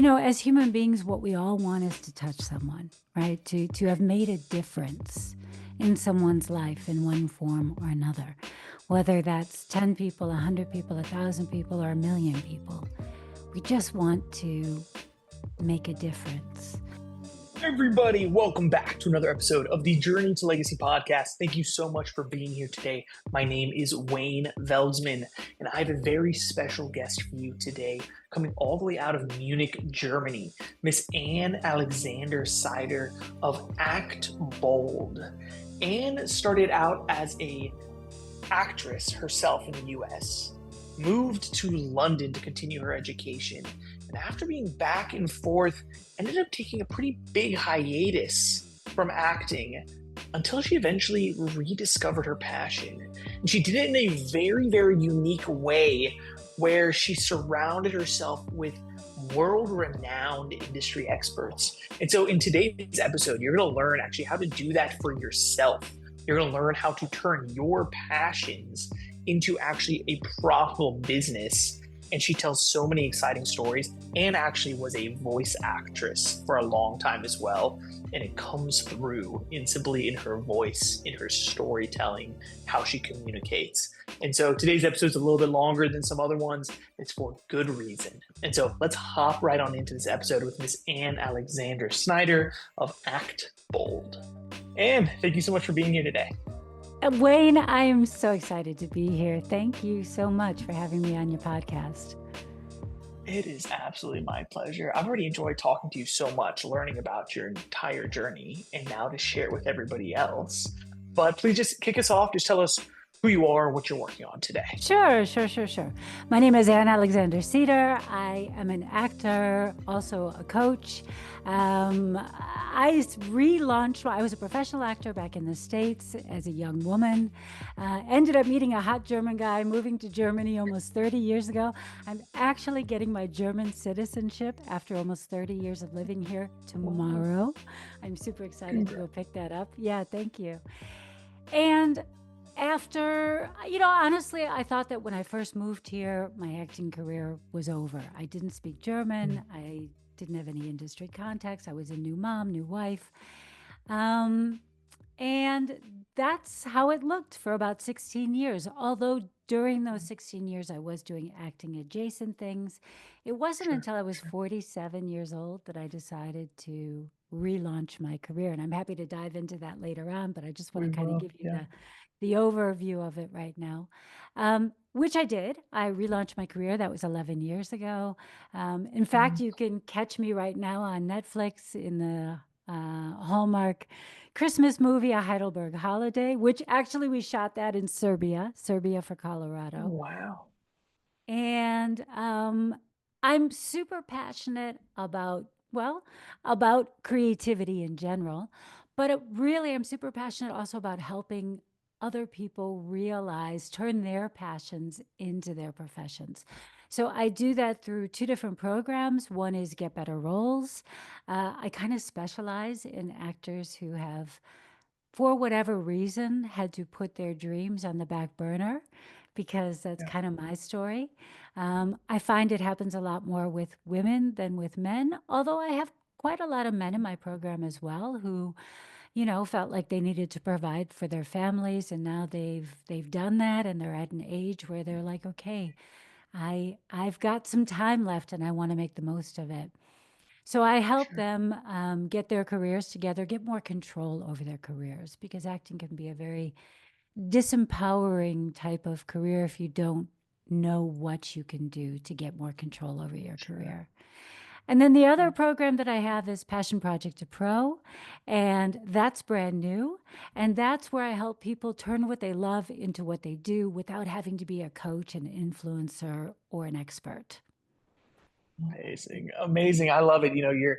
as human beings, what we all want is to touch someone, right? To have made a difference in someone's life in one form or another, whether that's 10 people, 100 people, 1,000 people, or 1,000,000 people. We just want to make a difference. Everybody, welcome back to another episode of the Journey to Legacy podcast. Thank you so much for being here today. My name is Wayne Veldsman, and I have a very special guest for you today, coming all the way out of Munich, Germany, Miss Anne Alexander-Sieder of Act Bold. Anne started out as an actress herself in the US, moved to London to continue her education, and after being back and forth, ended up taking a pretty big hiatus from acting until she eventually rediscovered her passion. And she did it in a very, very unique way where she surrounded herself with world-renowned industry experts. And so in today's episode, you're going to learn actually how to do that for yourself. You're going to learn how to turn your passions into actually a profitable business. And she tells so many exciting stories, and actually was a voice actress for a long time as well. And it comes through simply in her voice, in her storytelling, how she communicates. And so today's episode is a little bit longer than some other ones. It's for good reason. And so let's hop right on into this episode with Miss Anne Alexander-Sieder of Act Bold. Anne, thank you so much for being here today. Wayne, I am so excited to be here. Thank you so much for having me on your podcast. It is absolutely my pleasure. I've already enjoyed talking to you so much, learning about your entire journey, and now to share it with everybody else. But please just kick us off. Just tell us who you are and what you're working on today. Sure. My name is Anne Alexander-Sieder. I am an actor, also a coach. I was a professional actor back in the States as a young woman. Ended up meeting a hot German guy, moving to Germany almost 30 years ago. I'm actually getting my German citizenship after almost 30 years of living here tomorrow. I'm super excited to go pick that up. Yeah, thank you. And after, honestly, I thought that when I first moved here, my acting career was over. I didn't speak German. I didn't have any industry contacts. I was a new mom, new wife. And that's how it looked for about 16 years. Although during those 16 years, I was doing acting adjacent things. It wasn't until I was 47 years old that I decided to relaunch my career. And I'm happy to dive into that later on, but I just want to kind of give you the overview of it right now, which I did. I relaunched my career. That was 11 years ago. In fact, you can catch me right now on Netflix in the Hallmark Christmas movie, A Heidelberg Holiday, which actually we shot that in Serbia for Colorado. Wow. And I'm super passionate about creativity in general, but I'm super passionate also about helping other people turn their passions into their professions. So I do that through two different programs. One is Get Better Roles. I kind of specialize in actors who have, for whatever reason, had to put their dreams on the back burner, because that's kind of my story. I find it happens a lot more with women than with men, although I have quite a lot of men in my program as well who felt like they needed to provide for their families, and now they've done that, and they're at an age where they're like, okay, I've got some time left, and I want to make the most of it. So I help them get their careers together, get more control over their careers, because acting can be a very disempowering type of career if you don't know what you can do to get more control over your career. And then the other program that I have is Passion Project to Pro, and that's brand new. And that's where I help people turn what they love into what they do without having to be a coach, an influencer, or an expert. Amazing. I love it. You're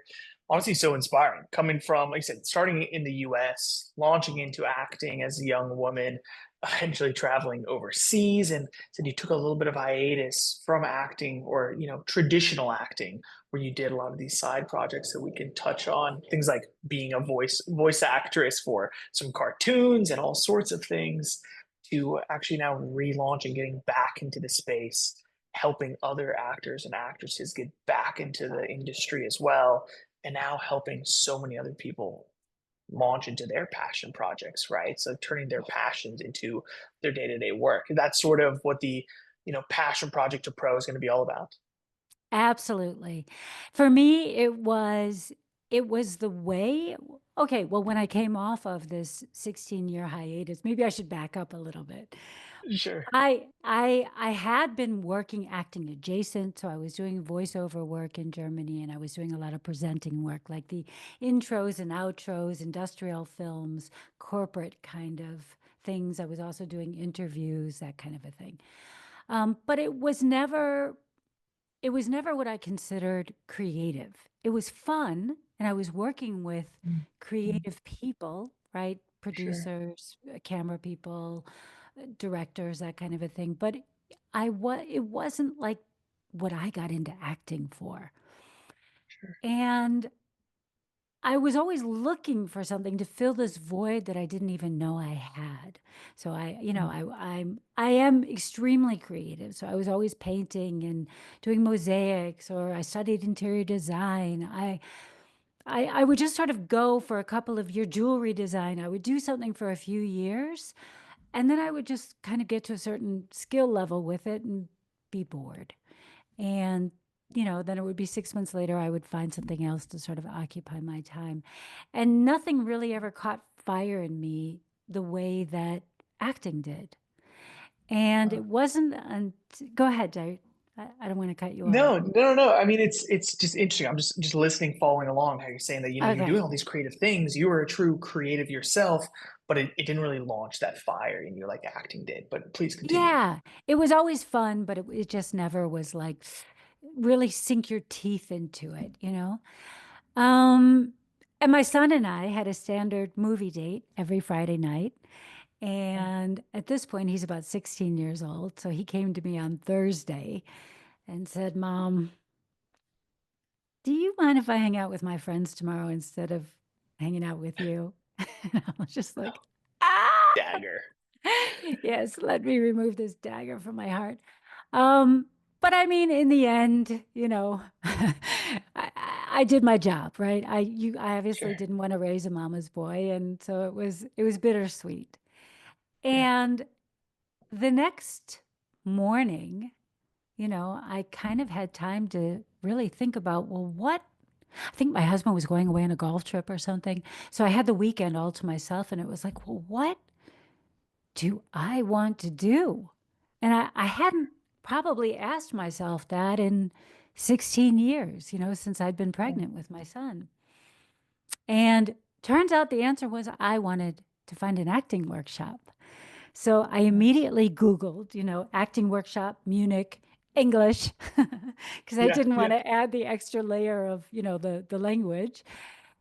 honestly so inspiring, coming from, like I said, starting in the US, launching into acting as a young woman, eventually traveling overseas, and said you took a little bit of hiatus from acting, or traditional acting, where you did a lot of these side projects that we can touch on, things like being a voice actress for some cartoons and all sorts of things, to actually now relaunching, getting back into the space helping other actors and actresses get back into the industry as well, and now helping so many other people launch into their passion projects, right? So turning their passions into their day-to-day work. That's sort of what the, passion project to pro is going to be all about. Absolutely. For me, it was the way. Okay, well, when I came off of this 16-year hiatus, maybe I should back up a little bit. Sure. I had been working acting adjacent, so I was doing voiceover work in Germany, and I was doing a lot of presenting work, like the intros and outros, industrial films, corporate kind of things. I was also doing interviews, that kind of a thing. But it was never what I considered creative. It was fun, and I was working with Mm, creative people, right? sure, Producers, camera people, directors, that kind of a thing. But it wasn't like what I got into acting for. sure. And I was always looking for something to fill this void that I didn't even know I had. So Mm, I am extremely creative. So I was always painting and doing mosaics, or I studied interior design. I would just sort of go for a couple of year jewelry design. I would do something for a few years, and then I would just kind of get to a certain skill level with it and be bored. And, then it would be 6 months later, I would find something else to sort of occupy my time. And nothing really ever caught fire in me the way that acting did. And uh, it wasn't, go ahead, I don't want to cut you off. No, no, no, no. I mean, it's just interesting. I'm just listening, following along. How you're saying that you're doing Okay. all these creative things. You were a true creative yourself, but it didn't really launch that fire in you like acting did. But please continue. Yeah, it was always fun, but it just never was like really sink your teeth into it. Um, and my son and I had a standard movie date every Friday night. And at this point, he's about 16 years old. So he came to me on Thursday and said, Mom, do you mind if I hang out with my friends tomorrow instead of hanging out with you? And I was just like, ah, Dagger. yes, let me remove this dagger from my heart. Um, but I mean, in the end, I did my job, right? I obviously Sure. didn't want to raise a mama's boy, and so it was bittersweet. Yeah. And the next morning, I kind of had time to really think about, well, what? I think my husband was going away on a golf trip or something. So I had the weekend all to myself, and it was like, well, what do I want to do? And I hadn't probably asked myself that in 16 years, since I'd been Yeah. pregnant with my son. And turns out the answer was I wanted to find an acting workshop. So I Nice. immediately Googled, acting workshop, Munich, English, because I Yeah. didn't want Yeah. to add the extra layer of, the language.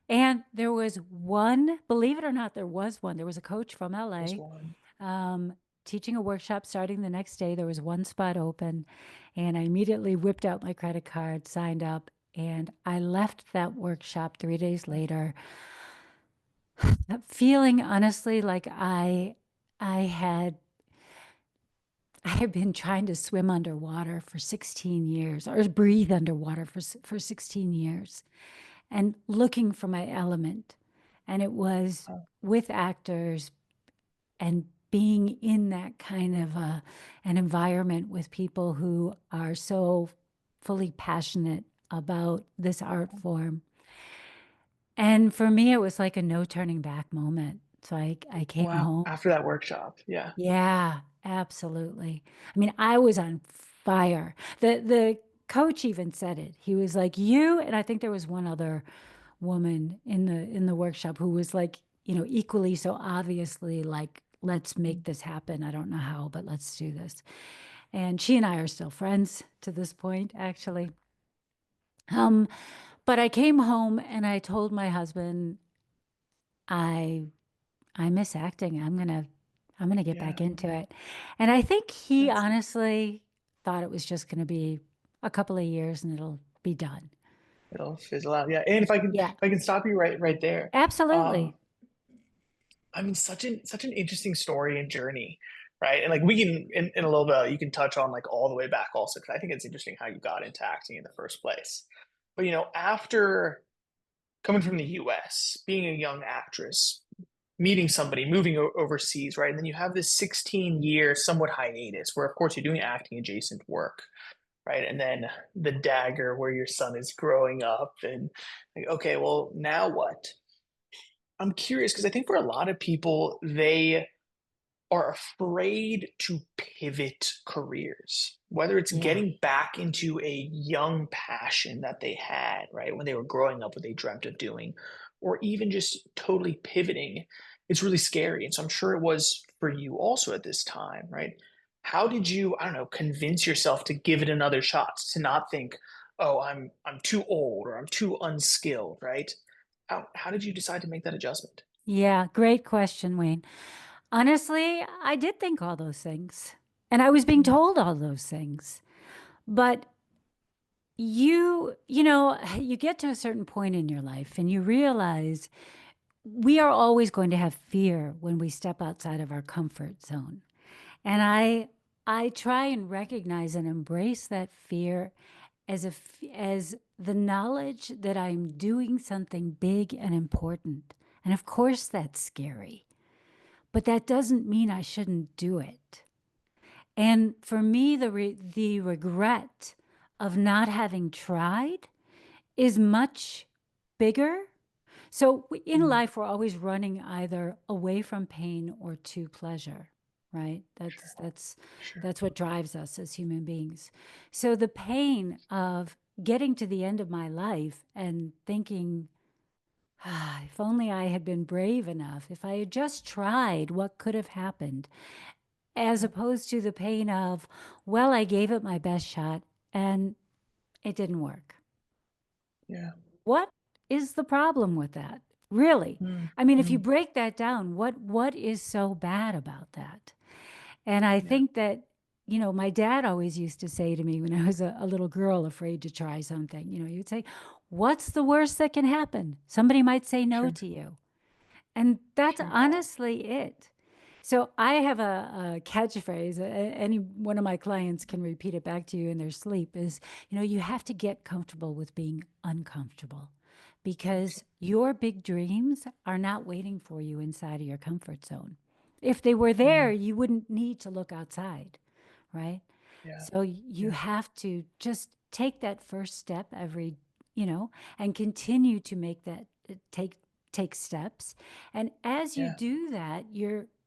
And there was one, believe it or not, there was one. There was a coach from This LA, one. um, teaching a workshop starting the next day. There was one spot open, and I immediately whipped out my credit card, signed up, and I left that workshop 3 days later, feeling honestly like I had been trying to swim underwater for 16 years, or breathe underwater for 16 years, and looking for my element. And it was Oh, with actors and being in that kind of an environment with people who are so fully passionate about this art form. And for me, it was like a no turning back moment. So I came wow. home. After that workshop. Yeah. Yeah, absolutely. I mean, I was on fire. The coach even said it. He was like, "You," and I think there was one other woman in the workshop who was like, equally so obviously like, "Let's make this happen. I don't know how, but let's do this." And she and I are still friends to this point, actually. Um, but I came home and I told my husband, I I miss acting. I'm gonna get back Yeah. into it. And I think he That's honestly thought it was just gonna be a couple of years and it'll be done. it'll fizzle out. Yeah. And if Yeah, I can stop you right there. Um, absolutely. I mean, such an interesting story and journey. right? And like we can in a little bit, you can touch on like all the way back also, because I think it's interesting how you got into acting in the first place. But after coming from the US, being a young actress, meeting somebody, moving overseas, right? And then you have this 16-year somewhat hiatus where, of course, you're doing acting adjacent work, right? And then the dagger where your son is growing up, and like, okay, well, now what? I'm curious because I think for a lot of people, they are afraid to pivot careers, whether it's Yeah. getting back into a young passion that they had, right, when they were growing up, what they dreamt of doing, or even just totally pivoting. It's really scary. And so I'm sure it was for you also at this time, right? How did you, I don't know, convince yourself to give it another shot, to not think, oh, I'm too old or I'm too unskilled, right? How did you decide to make that adjustment? Yeah, great question, Wayne. Honestly, I did think all those things, and I was being Mm, told all those things. But you get to a certain point in your life and you realize we are always going to have fear when we step outside of our comfort zone. And I try and recognize and embrace that fear as the knowledge that I'm doing something big and important. And of course that's scary, but that doesn't mean I shouldn't do it. And for me, the regret of not having tried is much bigger. So in mm, life, we're always running either away from pain or to pleasure, right? That's sure, that's sure. that's what drives us as human beings. So the pain of getting to the end of my life and thinking, if only I had been brave enough, if I had just tried, what could have happened? As Yeah, opposed to the pain of, well, I gave it my best shot and it didn't work. yeah. What is the problem with that? Really? Mm, I mean, if you mm, break that down, what is so bad about that? And I yeah. think that, my dad always used to say to me when I was a little girl afraid to try something, he would say, what's the worst that can happen? Somebody might say no Sure, to you. And that's sure. honestly it. So I have a catchphrase. Any one of my clients can repeat it back to you in their sleep. Is you have to get comfortable with being uncomfortable, because Absolutely. your big dreams are not waiting for you inside of your comfort zone. If they were there, Mm, you wouldn't need to look outside, right? yeah, So you yeah, have to just take that first step and continue to make that take steps. And as you yeah, do that,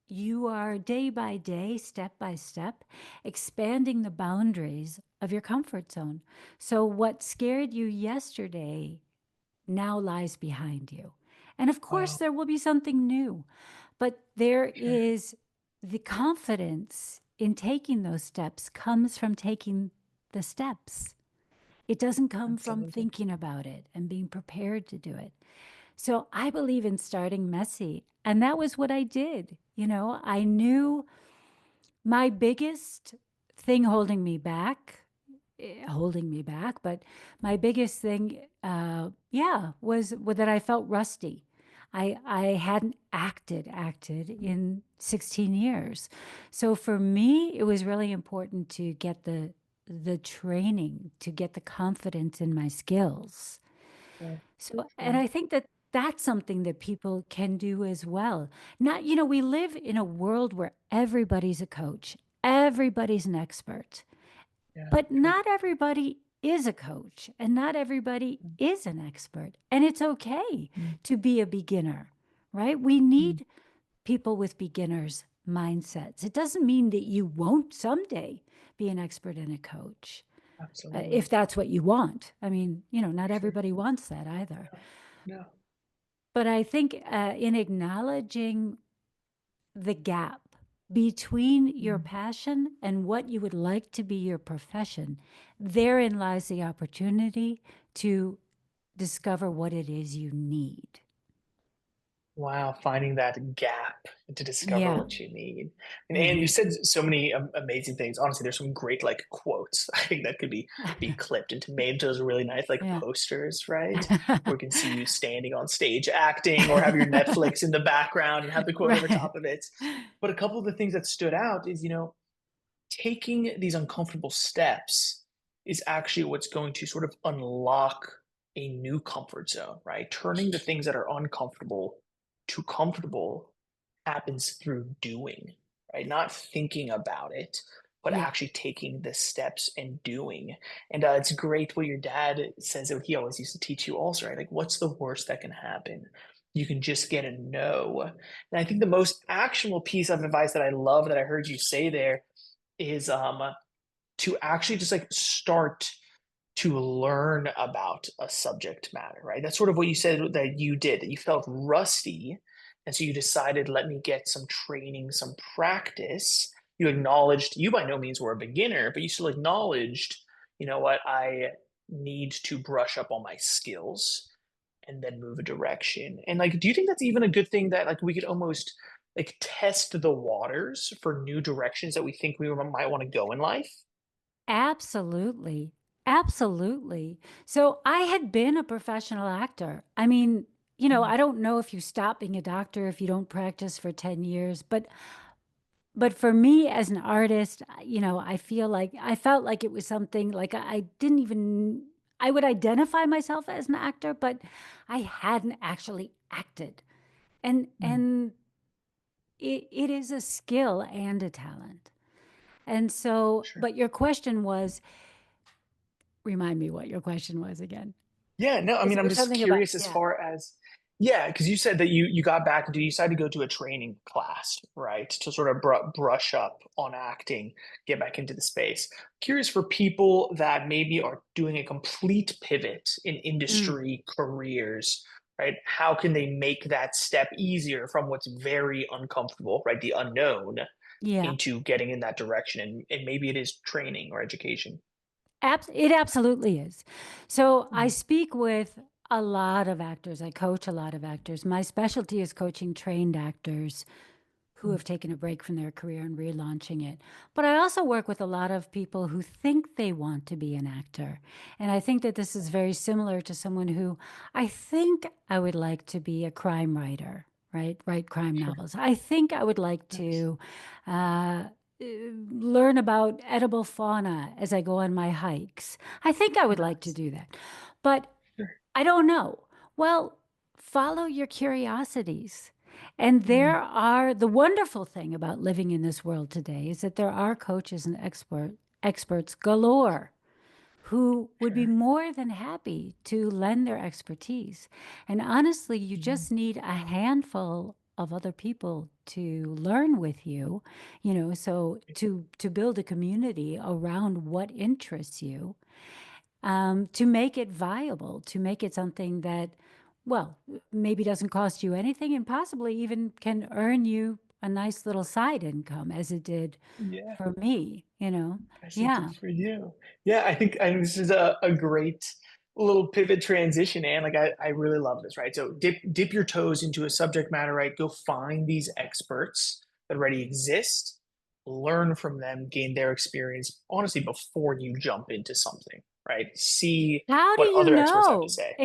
you are day by day, step by step, expanding the boundaries of your comfort zone. So what scared you yesterday now lies behind you. And of course, wow, there will be something new, but there sure, is the confidence in taking those steps comes from taking the steps. It doesn't come from absolutely. thinking about it and being prepared to do it. So I believe in starting messy. And that was what I did. I knew my biggest thing holding me back, but my biggest thing, was that I felt rusty. I hadn't acted in 16 years. So for me, it was really important to get the training, to get the confidence in my skills. Sure, So, and sure. I think that that's something that people can do as well. Not, we live in a world where everybody's a coach, everybody's an expert, Yeah, but true. not everybody is a coach and not everybody Mm, is an expert. And it's okay mm, to be a beginner, right? We mm, need people with beginners mindsets. It doesn't mean that you won't someday be an expert and a coach, absolutely. if that's what you want. I mean, not Sure. everybody wants that either. No, no. But I think in acknowledging the gap between your Mm, passion and what you would like to be your profession, therein lies the opportunity to discover what it is you need. Wow, finding that gap to discover Yeah. what you need. And you Hmm. said so many amazing things. Honestly, there's some great like quotes. I think that could be clipped into made into those really nice like Yeah. posters, right? Where we can see you standing on stage acting or have your Netflix in the background and have the quote over Right. top of it. But a couple of the things that stood out is, taking these uncomfortable steps is actually what's going to sort of unlock a new comfort zone, right? Turning the things that are uncomfortable to comfortable happens through doing, right? Not thinking about it, but Yeah. actually taking the steps and doing. And it's great what your dad says that he always used to teach you also, right? Like, what's the worst that can happen? You can just get a no. And I think the most actionable piece of advice that I love that I heard you say there is to actually just like start to learn about a subject matter, right? That's sort of what you said that you did, that you felt rusty. And so you decided, let me get some training, some practice. You acknowledged you by no means were a beginner, but you still acknowledged, you know what, I need to brush up on my skills and then move a direction. And like, do you think that's even a good thing that like we could almost like test the waters for new directions that we think we might want to go in life? Absolutely. Absolutely. So I had been a professional actor. I mean, Mm, I don't know if you stop being a doctor if you don't practice for 10 years, but for me as an artist, I felt like it was something like I didn't even I would identify myself as an actor, but I hadn't actually acted. And mm, and it is a skill and a talent. And so, sure. but your question was, remind me what your question was again. Yeah, no, I Because mean, it I'm was just something about, curious as yeah. far as yeah, because you said that you got back and you decided to go to a training class, right, to sort of brush up on acting, get back into the space. Curious for people that maybe are doing a complete pivot in Mm, industry careers, right? How can they make that step easier from what's very uncomfortable, right, the unknown, yeah. into getting in that direction? And maybe it is training or education. It absolutely is. So I Mm, speak with a lot of actors. I coach a lot of actors. My specialty is coaching trained actors who mm, have taken a break from their career and relaunching it. But I also work with a lot of people who think they want to be an actor. And I think that this is very similar to someone who I think I would like to be a crime writer, right? Write crime sure. novels. I think I would like Nice. to uh, learn about edible fauna as I go on my hikes. I think I would like to Nice. do that. But Sure. I don't know. Well, follow your curiosities. And Mm, the wonderful thing about living in this world today is that there are coaches and experts galore who would be sure. more than happy to lend their expertise. And honestly, you Mhm. just need a handful of other people to learn with you, so to build a community around what interests you, to make it viable, to make it something that, well, maybe doesn't cost you anything and possibly even can earn you a nice little side income as it did Yeah, for me. as it did Yeah. for you. Yeah, I think this is a great little pivot transition, and like I really love this, right? So dip your toes into a subject matter, right? Go find these experts that already exist, learn from them, gain their experience, honestly, before you jump into something, right? See How do what you other experts have to know? say.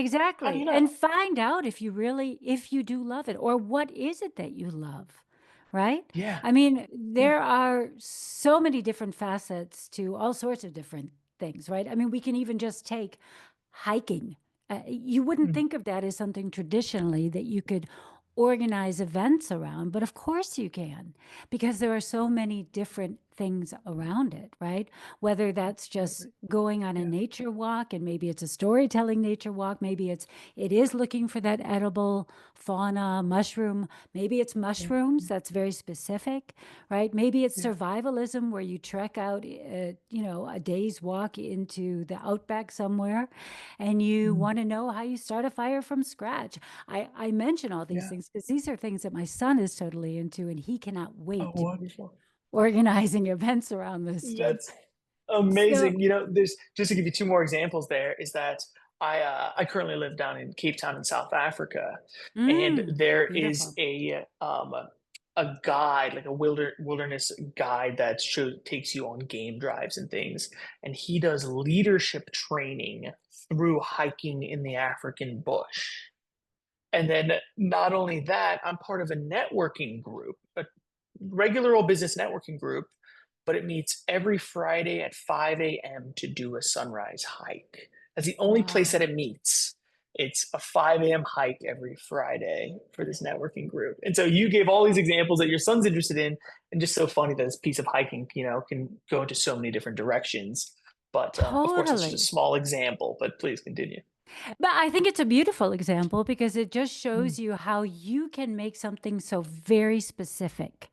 How do Exactly. you And know? find out if you do love it, or what is it that you love, right? Yeah, I mean, yeah. there are so many different facets to all sorts of different things, right? I mean, we can even just take hiking. You wouldn't Mm, think of that as something traditionally that you could organize events around, but of course you can, because there are so many different things around it, right? Whether that's just absolutely. going on a Yeah. nature walk, and maybe it's a storytelling nature walk, maybe it is looking for that edible fauna, mushroom, maybe it's Yeah. mushrooms, that's very specific, right? Maybe it's Yeah. survivalism where you trek out, a day's walk into the outback somewhere and you Mm, want to know how you start a fire from scratch. I mention all these yeah. things because these are things that my son is totally into, and he cannot Oh, wait to be wonderful. organizing events around this stuff. That's So, amazing. There's just to give you two more examples there is that I currently live down in Cape Town in South Africa, and Mm, there is beautiful. a guide, like a wilderness guide that takes you on game drives and things, and he does leadership training through hiking in the African bush. And then not only that, I'm part of a networking group, a regular old business networking group, but it meets every Friday at 5 a.m. to do a sunrise hike. That's the only place that Wow. it meets. It's a 5 a.m. hike every Friday for this networking group. And so you gave all these examples that your son's interested in, and just so funny that this piece of hiking, can go into so many different directions. But of course, it's just a Totally. small example, but please continue. But I think it's a beautiful example because it just Mm, shows you how you can make something so very specific.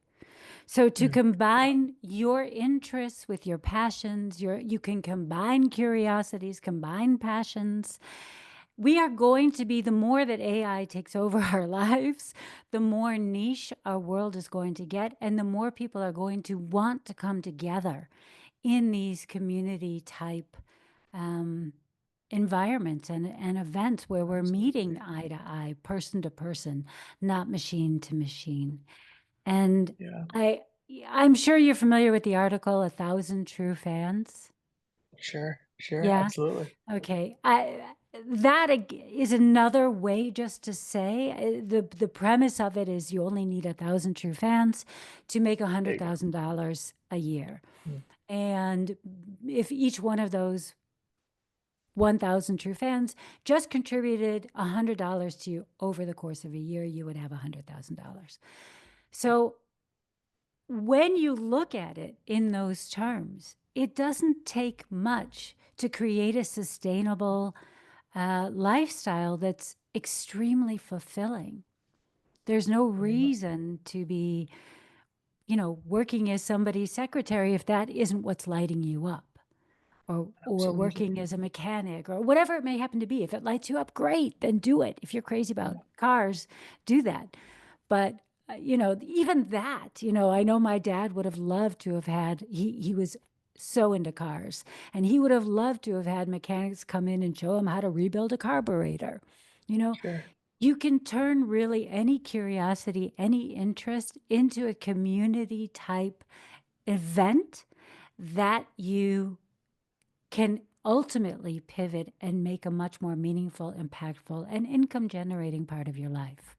So to mm, yeah, combine your interests with your passions, you can combine curiosities, combine passions. We are going to be, the more that AI takes over our lives, the more niche our world is going to get, and the more people are going to want to come together in these community type um, environments and events where we're absolutely. meeting eye to eye, person to person, not machine to machine. And Yeah, I I'm sure you're familiar with the article "A Thousand True Fans." sure, sure, Yeah. absolutely. Okay. I that is another way just to say the premise of it is you only need 1,000 true fans to make a There you go. $100,000 a year. Mm, And if each one of those 1,000 true fans just contributed $100 to you over the course of a year, you would have $100,000. yeah, So when you look at it in those terms, it doesn't take much to create a sustainable lifestyle that's extremely fulfilling. There's no very much. reason to be, working as somebody's secretary if that isn't what's lighting you up. Or Absolutely. working as a mechanic or whatever it may happen to be. If it lights you up, great, then do it. If you're crazy about Yeah, cars, do that. But even that, I know my dad would have loved to have had. He was so into cars, and he would have loved to have had mechanics come in and show him how to rebuild a carburetor. You know, sure. you can turn really any curiosity, any interest into a community type event that you can ultimately pivot and make a much more meaningful, impactful, and income generating part of your life.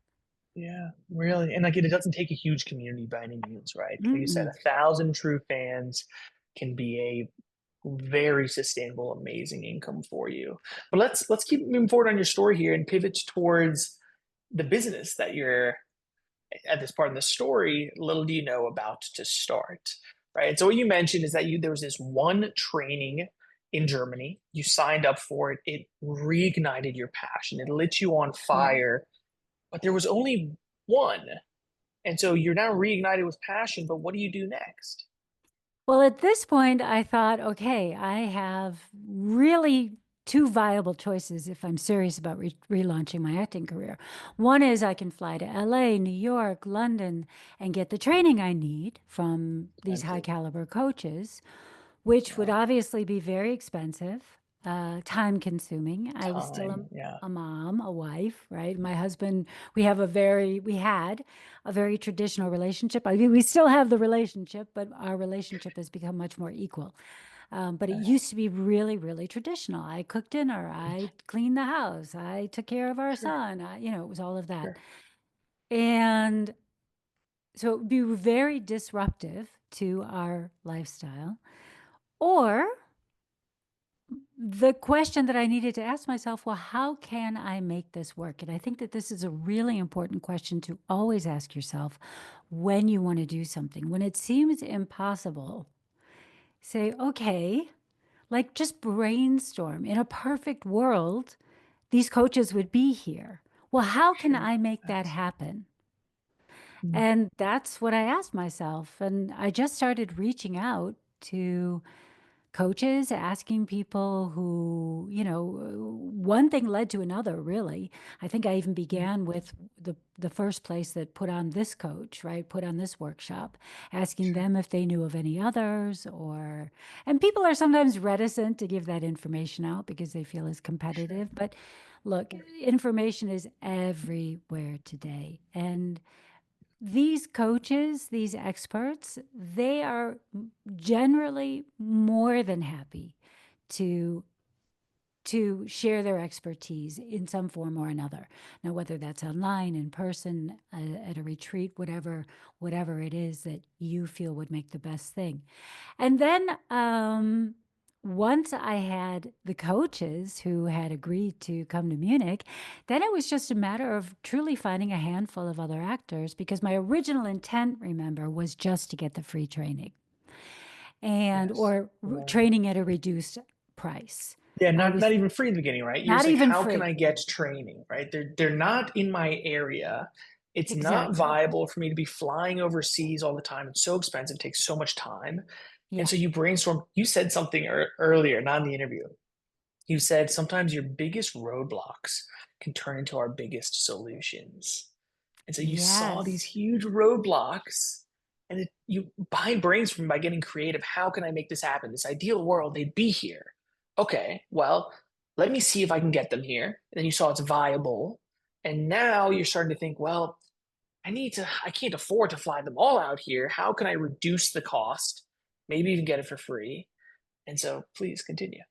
Yeah, really. And like it doesn't take a huge community by any means, right? Like you said, Mm-mm. 1,000 true fans can be a very sustainable, amazing income for you. But let's keep moving forward on your story here and pivot towards the business that you're at this part of the story, little do you know about to start. Right. So what you mentioned is that there was this one training in Germany. You signed up for it. It reignited your passion. It lit you on Yeah. fire, but there was only one. And so you're now reignited with passion, but what do you do next? Well, at this point, I thought, okay, I have really two viable choices if I'm serious about relaunching my acting career. One is I can fly to LA, New York, London, and get the training I need from these high Expensive. caliber coaches, which would Yeah. obviously be very expensive, time consuming. I was still Time. Yeah. a mom, a wife, right? My husband, we had a very traditional relationship. I mean, we still have the relationship, but our relationship has become much more equal. But it Okay. used to be really, really traditional. I cooked dinner, I cleaned the house, I took care of our Sure. son. It was all of that. Sure. And so it would be very disruptive to our lifestyle. Or the question that I needed to ask myself, well, how can I make this work? And I think that this is a really important question to always ask yourself when you want to do something. When it seems impossible, say, okay, like just brainstorm. In a perfect world, these coaches would be here. Well, how can Sure. I make that Yes. happen? Mm, And that's what I asked myself. And I just started reaching out to coaches, asking people who, one thing led to another, really. I think I even began with the first place that put on this coach, right? Put on this workshop, asking them if they knew of any others and people are sometimes reticent to give that information out because they feel it's competitive. But look, information is everywhere today. And these coaches, these experts, they are generally more than happy to share their expertise in some form or another. Now, whether that's online, in person, at a retreat, whatever it is that you feel would make the best thing. And then once I had the coaches who had agreed to come to Munich, then it was just a matter of truly finding a handful of other actors, because my original intent, remember, was just to get the free training or training at a reduced price. Yeah, not even free in the beginning, right? You're Not saying, even how free. can I get training, right? They're not in my area. It's not Exactly. viable for me to be flying overseas all the time. It's so expensive, it takes so much time. Yeah. And so you brainstorm. You said something earlier, not in the interview. You said sometimes your biggest roadblocks can turn into our biggest solutions. And so you saw these Yes. huge roadblocks, and you by brainstorming, by getting creative, how can I make this happen? This ideal world, they'd be here. Okay, well, let me see if I can get them here. And then you saw it's viable. And now you're starting to think, well, I can't afford to fly them all out here. How can I reduce the cost? Maybe even get it for free. And so please continue.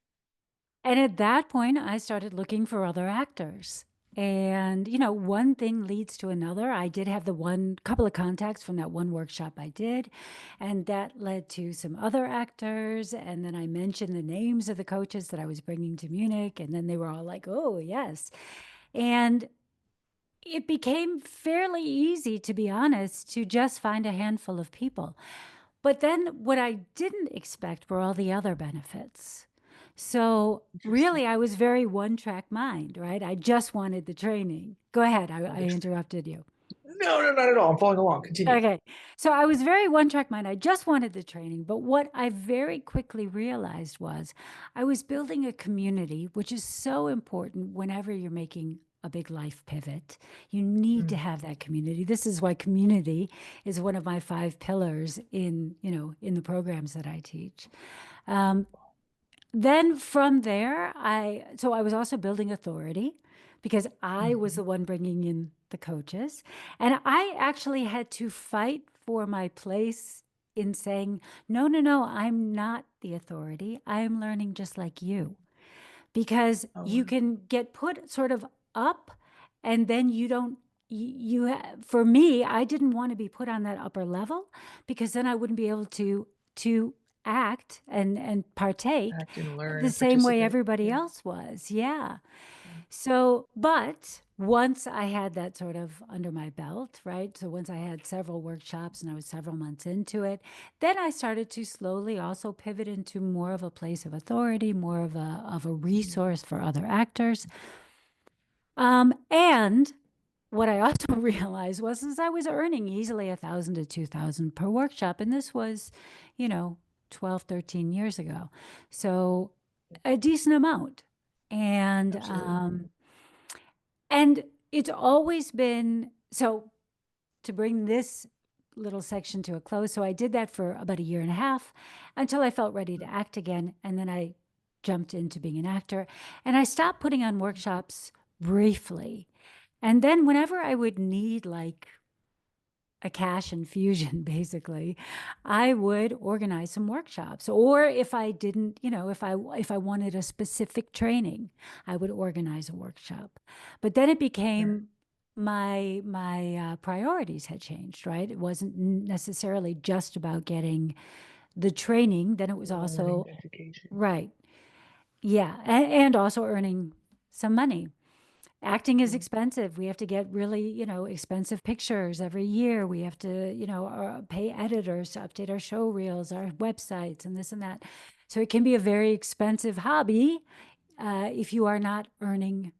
And at that point, I started looking for other actors. And, one thing leads to another. I did have the couple of contacts from that one workshop I did, and that led to some other actors. And then I mentioned the names of the coaches that I was bringing to Munich, and then they were all like, oh, yes. And it became fairly easy, to be honest, to just find a handful of people. But then what I didn't expect were all the other benefits. So really, I was very one-track mind, right? I just wanted the training. Go ahead. I interrupted you. No, not at all. I'm following along. Continue. Okay. So I was very one-track mind. I just wanted the training. But what I very quickly realized was I was building a community, which is so important whenever you're making a big life pivot. You need to have that community. This is why community is one of my 5 pillars in the programs that I teach. Then from there, I was also building authority, because I was the one bringing in the coaches. And I actually had to fight for my place in saying, no, I'm not the authority. I'm learning just like you. Because you can get put sort of up, and then you don't, for me, I didn't want to be put on that upper level, because then I wouldn't be able to act and partake Act and learn the and same way participate. everybody else was. Yeah. So, but once I had that sort of under my belt, right? So once I had several workshops and I was several months into it, then I started to slowly also pivot into more of a place of authority, more of a resource for other actors. And what I also realized was I was earning easily 1,000 to 2,000 per workshop. And this was, 12, 13 years ago. So a decent amount. And Absolutely. and it's always been so. To bring this little section to a close, so I did that for about a year and a half until I felt ready to act again, and then I jumped into being an actor, and I stopped putting on workshops briefly. And then whenever I would need like a cash infusion, basically, I would organize some workshops. Or if I didn't, if I wanted a specific training, I would organize a workshop. But then it became my priorities had changed, right? It wasn't necessarily just about getting the training. Then it was Learning, also education. right, yeah, and also earning some money. Acting is expensive. We have to get really, expensive pictures every year. We have to, pay editors to update our show reels, our websites, and this and that. So it can be a very expensive hobby if you are not earning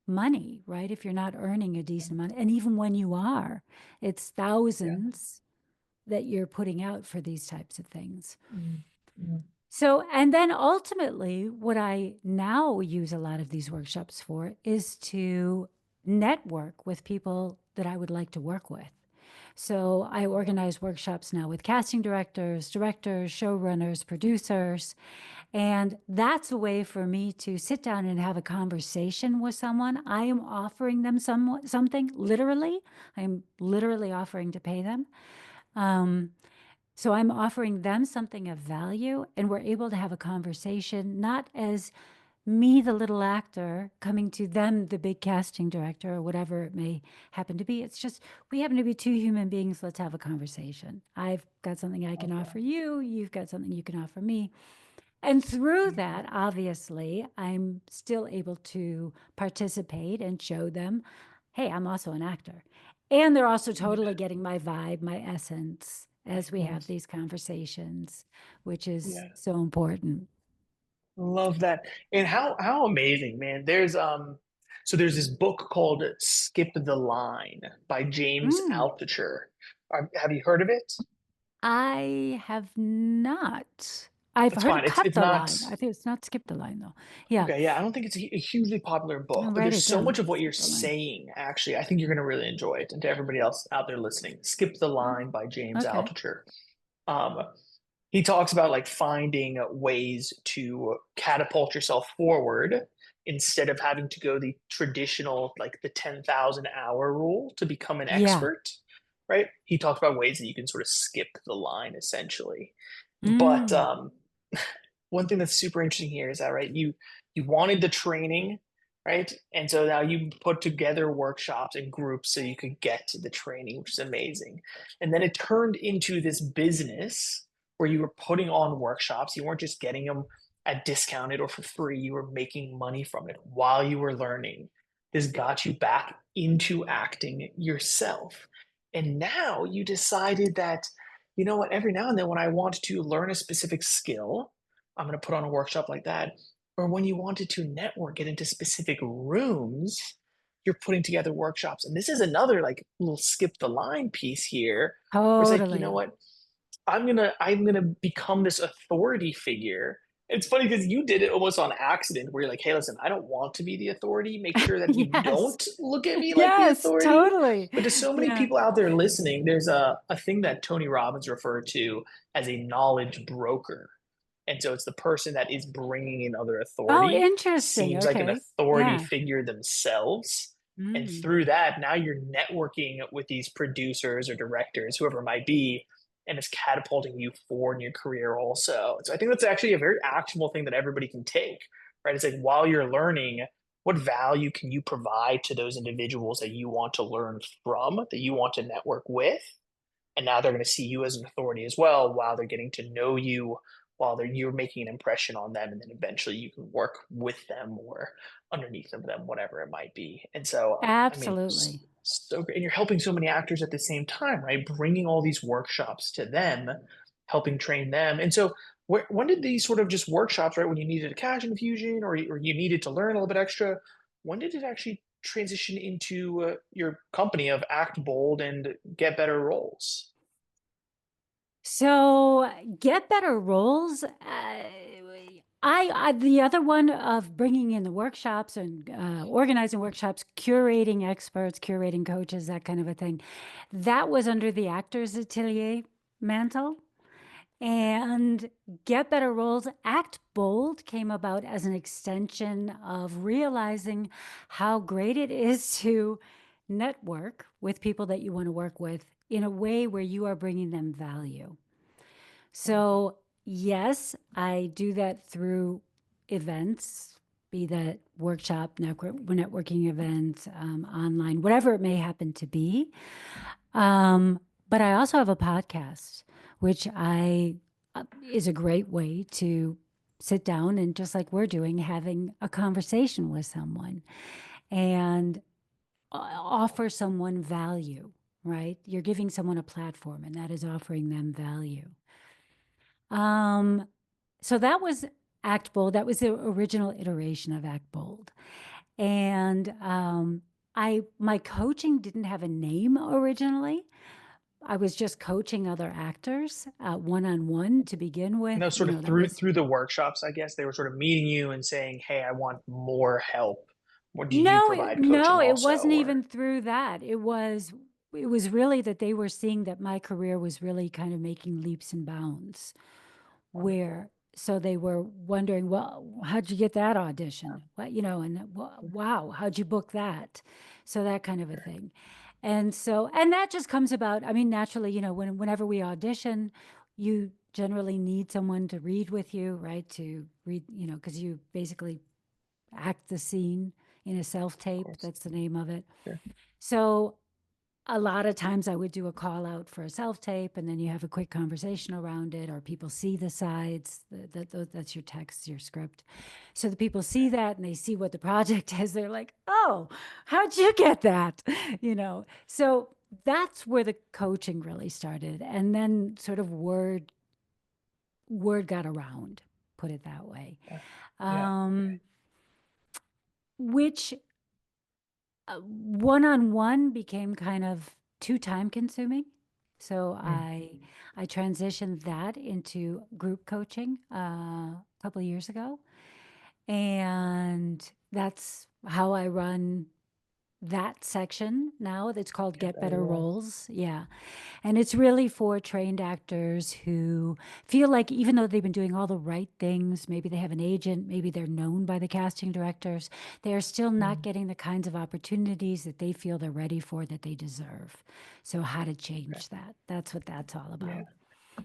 money, right? If you're not earning a decent amount. And even when you are, it's Yeah. thousands that you're putting out for these types of things. Mm, mm. So, and then ultimately, what I now use a lot of these workshops for is to network with people that I would like to work with. So I organize workshops now with casting directors, showrunners, producers, and that's a way for me to sit down and have a conversation with someone. I am offering them something, literally. I'm literally offering to pay them. Um, so I'm offering them something of value, and we're able to have a conversation, not as me, the little actor, coming to them, the big casting director, or whatever it may happen to be. It's just, we happen to be two human beings. Let's have a conversation. I've got something I can offer you. You've got something you can offer me. And through that, obviously, I'm still able to participate and show them, hey, I'm also an actor. And they're also totally getting my vibe, my essence as we have these conversations, which is Yeah. so important. Love that. And how amazing, man. There's this book called Skip the Line by James Mm. Altucher. Have you heard of it? I have not. I've That's heard fine. of It's cut it's the not line. I think it's not skip the line though. Yeah, okay, yeah, I don't think it's a hugely popular book, I'll but write there's it so much down. of what you're Skip the line. saying, actually, I think you're gonna really enjoy it. And to everybody else out there listening, Skip the Oh, Line by James okay. Altucher. Um, he talks about like finding ways to catapult yourself forward instead of having to go the traditional like the 10,000 hour rule to become an Yeah. expert, right? He talks about ways that you can sort of skip the line essentially. But Mm. one thing that's super interesting here is that right, you wanted the training, right? And so now you put together workshops and groups so you could get to the training, which is amazing. And then it turned into this business where you were putting on workshops. You weren't just getting them at discounted or for free. You were making money from it while you were learning. This got you back into acting yourself. And now you decided that, you know what, every now and then when I want to learn a specific skill, I'm going to put on a workshop like that. Or when you wanted to network, get into specific rooms, you're putting together workshops. And this is another like little skip the line piece here, where it's like, you know Totally. what? I'm gonna become this authority figure. It's funny because you did it almost on accident, where you're like, hey, listen, I don't want to be the authority. Make sure that you Yes. don't look at me like the Yes, authority. totally. But to so many Yeah. people out there listening, there's a thing that Tony Robbins referred to as a knowledge broker. And so it's the person that is bringing in other Oh, authority, interesting. seems like an Okay. authority Yeah. figure themselves. And Mm. through that, now you're networking with these producers or directors, whoever it might be, and it's catapulting you forward in your career also. So I think that's actually a very actionable thing that everybody can take, right? It's like while you're learning, what value can you provide to those individuals that you want to learn from, that you want to network with? And now they're going to see you as an authority as well while they're getting to know you, while you're making an impression on them, and then eventually you can work with them or underneath of them, whatever it might be. And so, I mean, Absolutely. so great. And you're helping so many actors at the same time, right? Bringing all these workshops to them, helping train them. And so, when did these sort of just workshops, right? When you needed a cash infusion or you needed to learn a little bit extra, when did it actually transition into your company of Act Bold and Get Better Roles? So get better roles. The other one of bringing in the workshops and organizing workshops, curating experts, curating coaches, that kind of a thing. That was under the Actors Atelier mantle. And Get Better Roles, Act Bold came about as an extension of realizing how great it is to network with people that you want to work with in a way where you are bringing them value. So, yes, I do that through events, be that workshop, networking events, online, whatever it may happen to be. But I also have a podcast, which I is a great way to sit down and just like we're doing, having a conversation with someone and offer someone value, right? You're giving someone a platform, and that is offering them value. Um, so that was Act Bold. That was the original iteration of Act Bold. And my coaching didn't have a name originally. I was just coaching other actors one-on-one to begin with. And that was sort of That through was through the workshops, I guess. They were sort of meeting you and saying, "Hey, I want more help." Or do you provide coaching no, it also? wasn't Or even through that. It was really that they were seeing that my career was really kind of making leaps and bounds. wonderful. Where so they were wondering, well, how'd you get that audition? What, and wow, how'd you book that? So that kind of a thing. And so, and that just comes about. I mean, naturally, whenever we audition, you generally need someone to read with you, right? To read, because you basically act the scene in a Of self-tape. course. That's the name of it. Sure. So a lot of times I would do a call out for a self tape, and then you have a quick conversation around it, or people see the sides. That's your text, your script. So the people see that and they see what the project is. They're like, "Oh, how'd you get that?" So that's where the coaching really started, and then sort of word got around. Put it that way. Yeah. Yeah. Um, which one-on-one became kind of too time consuming. So Mm. I transitioned that into group coaching a couple of years ago. And that's how I run that section now. That's called Get Get better Better roles. Roles. Yeah. And it's really for trained actors who feel like even though they've been doing all the right things, maybe they have an agent, maybe they're known by the casting directors, they are still not Mm. getting the kinds of opportunities that they feel they're ready for, that they deserve. So how to Okay. change that. That's what that's all Yeah. about.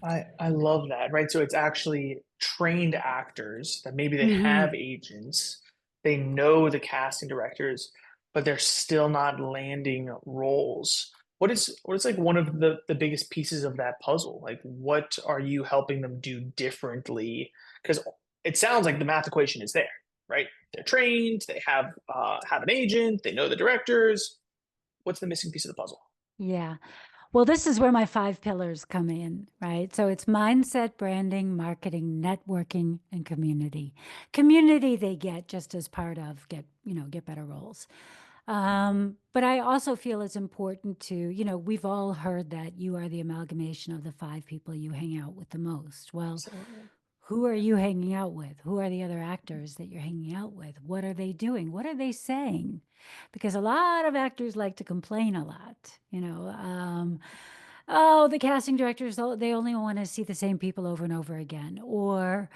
I love that, right? So it's actually trained actors that maybe they Hmm. have agents, they know the casting directors, but they're still not landing roles. What is like one of the biggest pieces of that puzzle? Like what are you helping them do differently? Because it sounds like the math equation is there, right? They're trained, they have an agent, they know the directors. What's the missing piece of the puzzle? Yeah. Well, this is where my 5 pillars come in, right? So it's mindset, branding, marketing, networking, and community. Community they get just as part of get better roles. But I also feel it's important to, we've all heard that you are the amalgamation of the 5 people you hang out with the most. Well, Absolutely. who are you hanging out with? Who are the other actors that you're hanging out with? What are they doing? What are they saying? Because a lot of actors like to complain a lot, oh, the casting directors, they only want to see the same people over and over again. Or,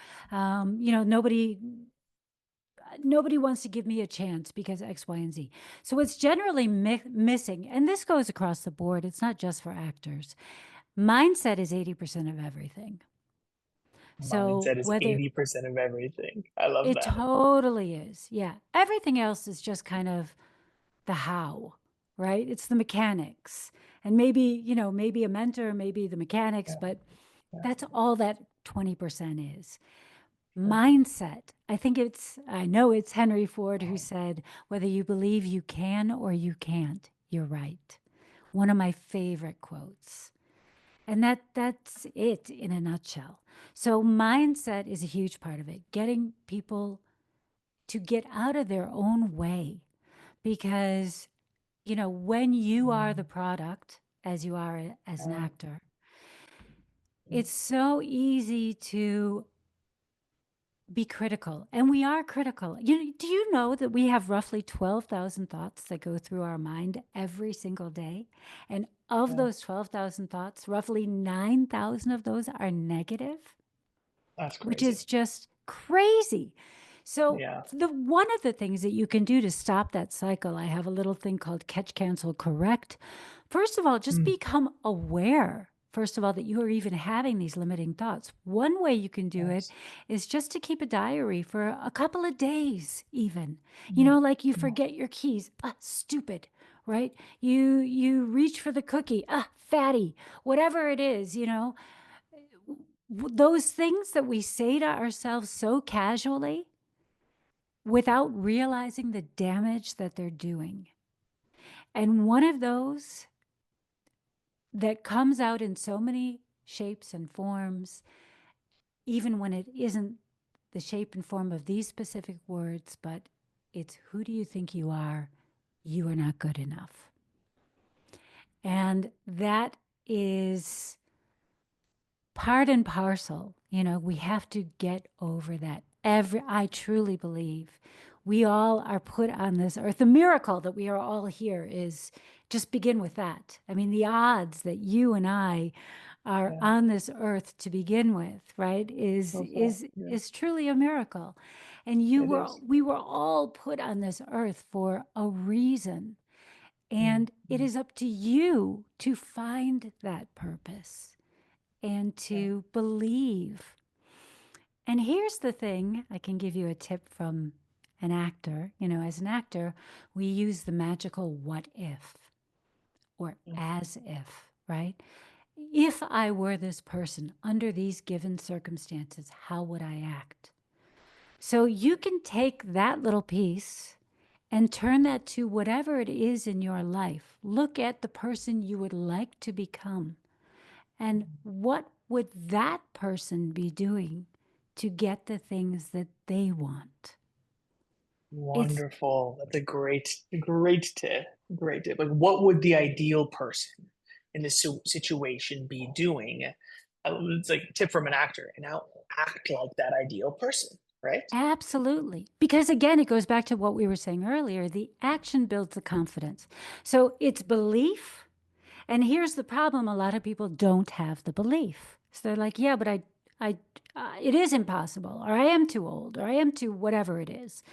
nobody wants to give me a chance because X, Y, and Z. So it's generally missing. And this goes across the board. It's not just for actors. Mindset is 80% of everything. So Mindset is whether 80% of everything. I love it that. totally is. Yeah. Everything else is just kind of the how, right? It's the mechanics. And maybe a mentor, maybe the mechanics, Yeah, but yeah, that's all that 20% is. sure. Mindset. I know it's Henry Ford who said, whether you believe you can or you can't, you're right. One of my favorite quotes. And that's it in a nutshell. So mindset is a huge part of it. Getting people to get out of their own way because when you are the Mm, product as you are as an yeah, actor, it's so easy to be critical. And we are critical. Do you know that we have roughly 12,000 thoughts that go through our mind every single day? And of yeah, those 12,000 thoughts, roughly 9,000 of those are negative, that's which crazy. is just crazy. So Yeah. the one of the things that you can do to stop that cycle, I have a little thing called catch, cancel, correct. First of all, just Mm, become aware, first of all, that you are even having these limiting thoughts. One way you can do it yes. is just to keep a diary for a couple of days, even. Mm, Like you mm, forget your keys. Ah, stupid, right? You reach for the cookie. Ah, fatty. Whatever it is, those things that we say to ourselves so casually without realizing the damage that they're doing. And one of those that comes out in so many shapes and forms, even when it isn't the shape and form of these specific words, but it's who do you think you are? You are not good enough. And that is part and parcel. We have to get over that. I truly believe we all are put on this earth. The miracle that we are all here is just begin with that. I mean, the odds that you and I are Yeah. on this earth to begin with, right, is Love that. is Yeah. is truly a miracle. And It is. we were all put on this earth for a reason. And it Mm-hmm. is up to you to find that purpose and Yeah. to believe. And here's the thing, I can give you a tip from an actor. As an actor, we use the magical what if or Mm. as if, right? If I were this person under these given circumstances, how would I act? So you can take that little piece and turn that to whatever it is in your life. Look at the person you would like to become. And what would that person be doing to get the things that they want? It's Wonderful. That's a great tip. Great tip. Like, what would the ideal person in this situation be doing? It's like a tip from an actor, and now act like that ideal person, right? absolutely. Because again, it goes back to what we were saying earlier, the action builds the confidence. So it's belief. And here's the problem, a lot of people don't have the belief. So they're like, yeah, but it is impossible, or I am too old, or I am too whatever it is,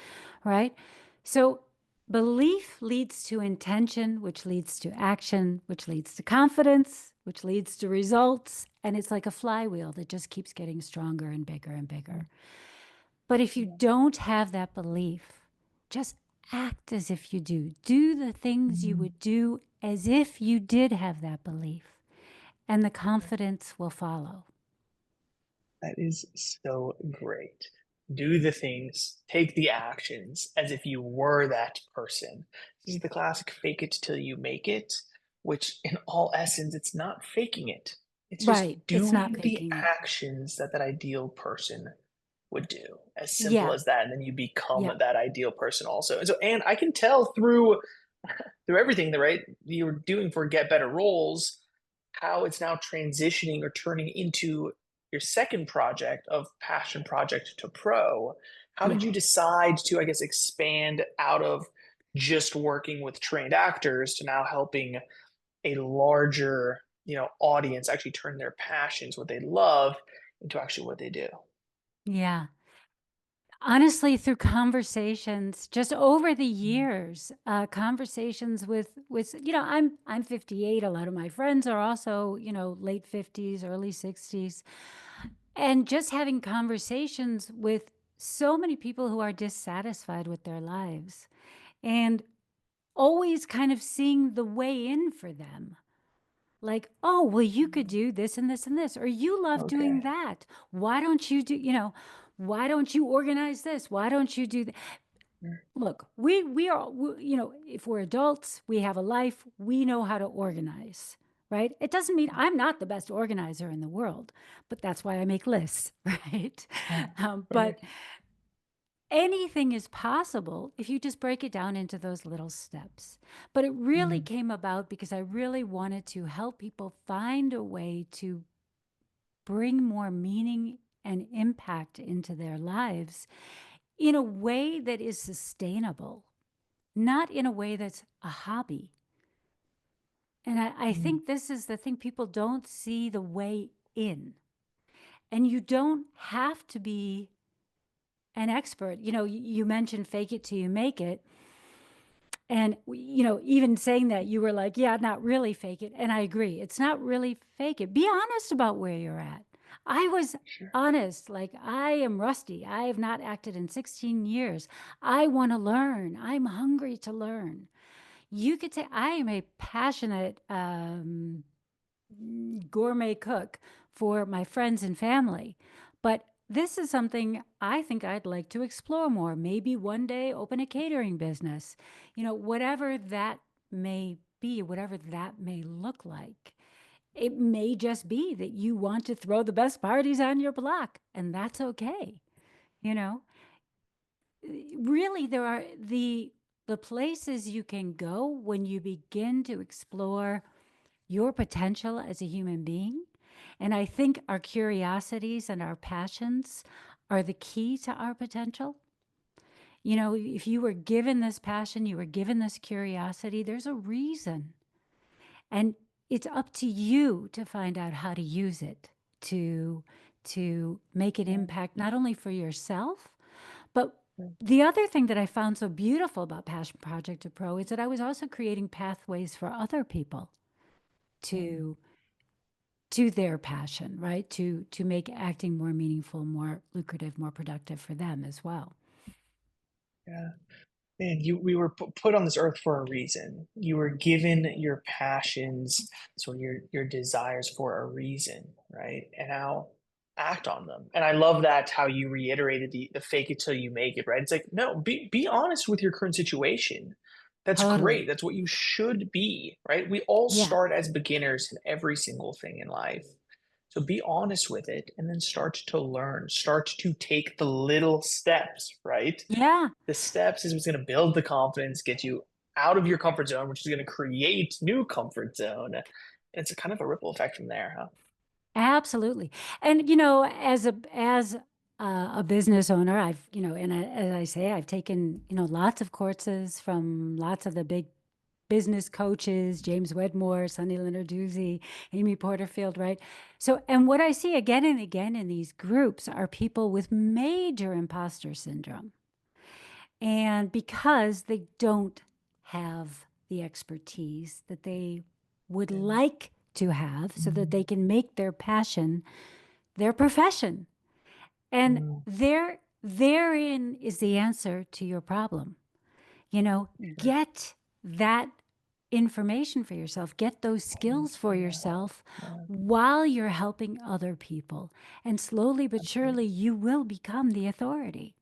right? So belief leads to intention, which leads to action, which leads to confidence, which leads to results. And it's like a flywheel that just keeps getting stronger and bigger and bigger. But if you don't have that belief, just act as if you do. Do the things you Mhm. would do as if you did have that belief, and the confidence will follow. That is so great. Do the things, take the actions as if you were that person. This is the classic fake it till you make it, which in all essence, it's not faking it. It's Right. just It's not doing the faking it. actions that that ideal person would do. As simple Yeah. as that. And then you become Yeah. that ideal person also. And so, Anne, I can tell through everything that right you were doing for Get Better Roles, how it's now transitioning or turning into your second project of passion project to pro. How Yeah. did you decide to, I guess, expand out of just working with trained actors to now helping a larger, audience actually turn their passions, what they love, into actually what they do? Yeah. Honestly, through conversations just over the years, conversations with I'm 58. A lot of my friends are also late 50s, early 60s, and just having conversations with so many people who are dissatisfied with their lives, and always kind of seeing the way in for them. Like, oh, well, you could do this and this and this, or you love doing Okay. that. Why don't you why don't you organize this? Why don't you do that? Look, we are, if we're adults, we have a life, we know how to organize, right? It doesn't mean I'm not the best organizer in the world, but that's why I make lists, right? Right. But anything is possible if you just break it down into those little steps. But it really Mm, came about because I really wanted to help people find a way to bring more meaning and impact into their lives in a way that is sustainable, not in a way that's a hobby. And I mm, think this is the thing, people don't see the way in. And you don't have to be an expert. You mentioned fake it till you make it. And, even saying that, you were like, yeah, not really fake it. And I agree. It's not really fake it. Be honest about where you're at. I was sure. honest. Like, I am rusty. I have not acted in 16 years. I want to learn. I'm hungry to learn. You could say, I am a passionate gourmet cook for my friends and family. But this is something I think I'd like to explore more. Maybe one day open a catering business, whatever that may be, whatever that may look like. It may just be that you want to throw the best parties on your block, and that's okay. You know, really, there are the places you can go when you begin to explore your potential as a human being. And I think our curiosities and our passions are the key to our potential. You know, if you were given this passion, you were given this curiosity, there's a reason. And it's up to you to find out how to use it to make an impact, not only for yourself, but the other thing that I found so beautiful about Passion Project to Pro is that I was also creating pathways for other people to their passion, right? To make acting more meaningful, more lucrative, more productive for them as well. Yeah. And we were put on this earth for a reason. You were given your passions, so your desires for a reason, right? And now act on them. And I love that how you reiterated the fake it till you make it, right? It's like, no, be honest with your current situation. That's great. Totally. That's what you should be, right? We all Yeah. start as beginners in every single thing in life. So be honest with it and then start to learn, start to take the little steps, right? Yeah. The steps is what's going to build the confidence, get you out of your comfort zone, which is going to create new comfort zone. And it's a kind of a ripple effect from there, huh? Absolutely. And you know, as a business owner, I've, you know, and as I say, I've taken, you know, lots of courses from lots of the big business coaches, James Wedmore, Sonny Lenarduzzi, Amy Porterfield, right? So, and what I see again and again in these groups are people with major imposter syndrome. And because they don't have the expertise that they would Yeah. like to have so that they can make their passion their profession. And therein is the answer to your problem. You know, Yeah. get that information for yourself, get those skills for yourself while you're helping other people. And slowly but surely, you will become the authority.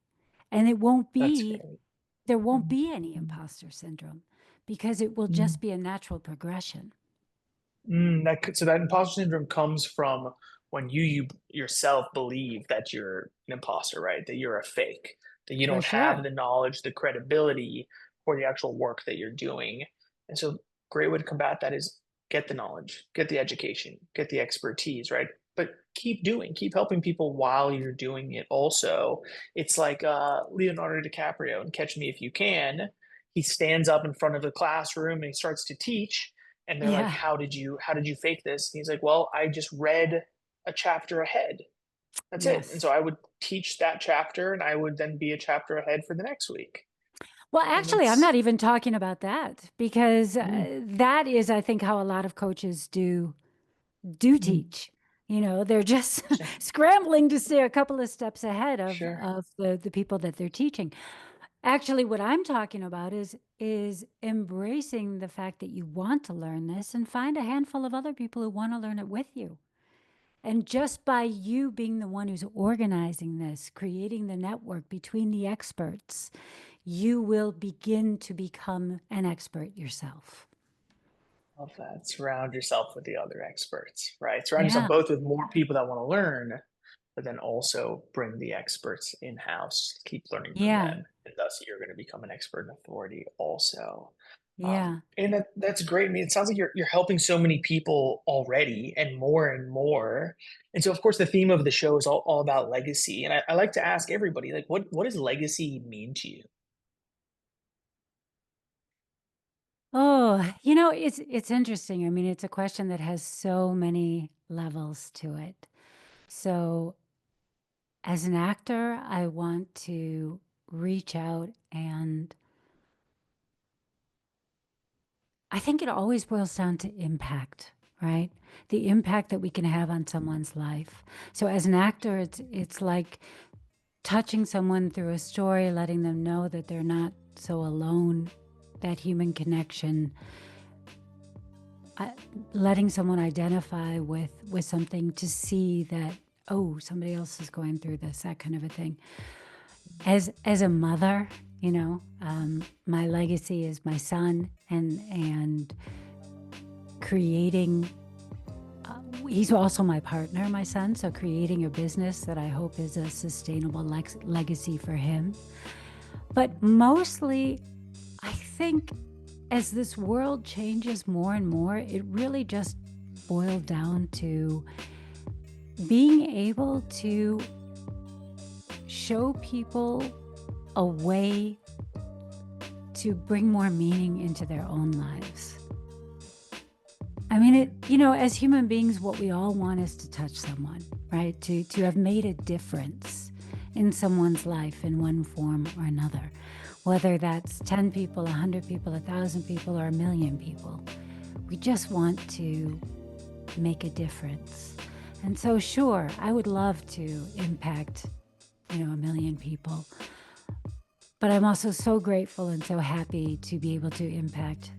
And it won't That's be, great. there won't be any imposter syndrome because it will just be a natural progression. So that imposter syndrome comes from when you yourself believe that you're an imposter, right? That you're a fake, that you For don't have sure. the knowledge, the credibility for the actual work that you're doing. And so, great way to combat that is get the knowledge, get the education, get the expertise, right? But keep doing, keep helping people while you're doing it. Also, it's like Leonardo DiCaprio in Catch Me If You Can. He stands up in front of the classroom and he starts to teach and they're like, Yeah. how did you fake this? And he's like, well, I just read a chapter ahead. That's it. And Yes. so I would teach that chapter and I would then be a chapter ahead for the next week. Well, And actually, I'm it's not even talking about that because mm, that is, I think, how a lot of coaches do mm, teach. You know, they're just sure, scrambling to stay a couple of steps ahead of sure. the people that they're teaching. Actually, what I'm talking about is embracing the fact that you want to learn this and find a handful of other people who want to learn it with you. And just by you being the one who's organizing this, creating the network between the experts, you will begin to become an expert yourself. Love that. Surround yourself with the other experts, right? Surround yourself Yeah. both with more people that want to learn, but then also bring the experts in house, keep learning from Yeah. them. And thus, you're going to become an expert and authority also. Yeah. And that's great. I mean, it sounds like you're helping so many people already and more and more. And so, of course, the theme of the show is all about legacy. And I like to ask everybody, like, what does legacy mean to you? Oh, you know, it's interesting. I mean, it's a question that has so many levels to it. So, as an actor, I want to reach out and I think it always boils down to impact, right? The impact that we can have on someone's life. So as an actor, it's like touching someone through a story, letting them know that they're not so alone, that human connection, letting someone identify with something to see that, oh, somebody else is going through this, that kind of a thing. As a mother, you know, my legacy is my son and creating. He's also my partner, my son. So creating a business that I hope is a sustainable legacy for him. But mostly, I think as this world changes more and more, it really just boiled down to being able to show people a way to bring more meaning into their own lives. I mean, as human beings, what we all want is to touch someone, right? To have made a difference in someone's life in one form or another, whether that's 10 people, 100 people, 1,000 people, or 1,000,000 people. We just want to make a difference. And so, sure, I would love to impact, 1,000,000 people. But I'm also so grateful and so happy to be able to impact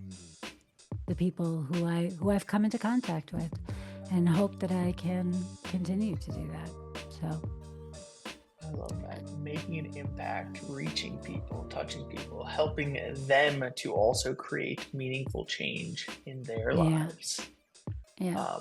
the people who I've come into contact with, and hope that I can continue to do that. So I love that. Making an impact, reaching people, touching people, helping them to also create meaningful change in their lives. Yeah.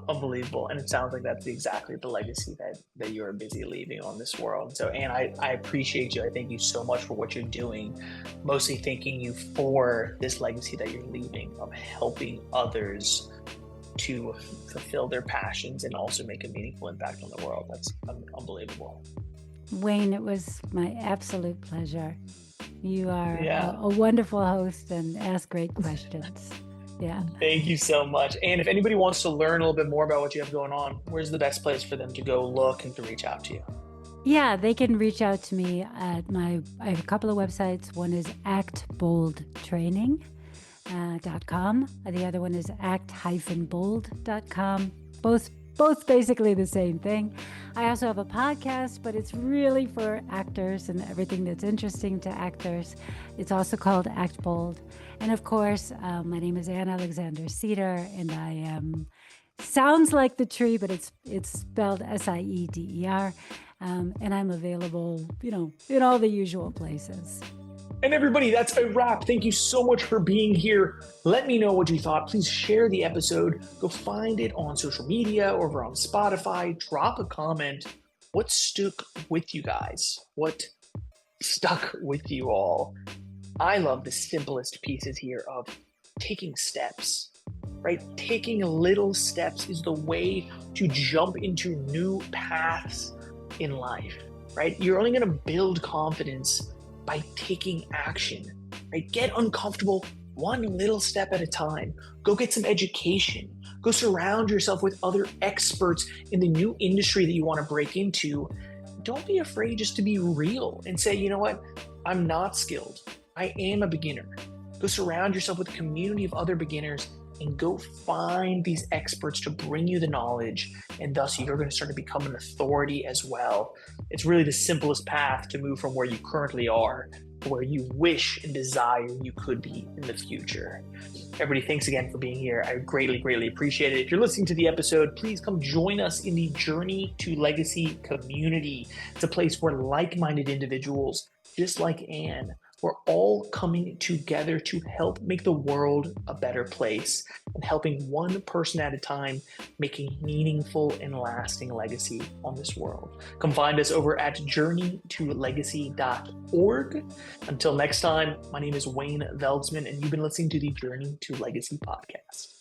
Unbelievable. And it sounds like that's exactly the legacy that you're busy leaving on this world. So, Anne, I appreciate you. I thank you so much for what you're doing, mostly thanking you for this legacy that you're leaving of helping others to fulfill their passions and also make a meaningful impact on the world. That's unbelievable. Wayne, it was my absolute pleasure. You are Yeah. a wonderful host and ask great questions. Yeah. Thank you so much. And if anybody wants to learn a little bit more about what you have going on, where's the best place for them to go look and to reach out to you? Yeah, they can reach out to me at I have a couple of websites. One is actboldtraining.com. The other one is act-bold.com. Both basically the same thing. I also have a podcast, but it's really for actors and everything that's interesting to actors. It's also called Act Bold. And of course, my name is Anne Alexander-Sieder, and I am, sounds like the tree, but it's spelled Sieder. And I'm available, in all the usual places. And everybody, that's a wrap. Thank you so much for being here. Let me know what you thought. Please share the episode. Go find it on social media or over on Spotify. Drop a comment. What stuck with you guys? What stuck with you all? I love the simplest pieces here of taking steps, right? Taking little steps is the way to jump into new paths in life, right? You're only going to build confidence by taking action, right? Get uncomfortable one little step at a time. Go get some education. Go surround yourself with other experts in the new industry that you want to break into. Don't be afraid just to be real and say, you know what? I'm not skilled. I am a beginner. Go surround yourself with a community of other beginners and go find these experts to bring you the knowledge, and thus you're going to start to become an authority as well. It's really the simplest path to move from where you currently are to where you wish and desire you could be in the future. Everybody, thanks again for being here. I greatly, greatly appreciate it. If you're listening to the episode, please come join us in the Journey to Legacy community. It's a place where like-minded individuals, just like Anne, we're all coming together to help make the world a better place and helping one person at a time, making meaningful and lasting legacy on this world. Come find us over at journeytolegacy.org. Until next time, my name is Wayne Veldsman, and you've been listening to the Journey to Legacy podcast.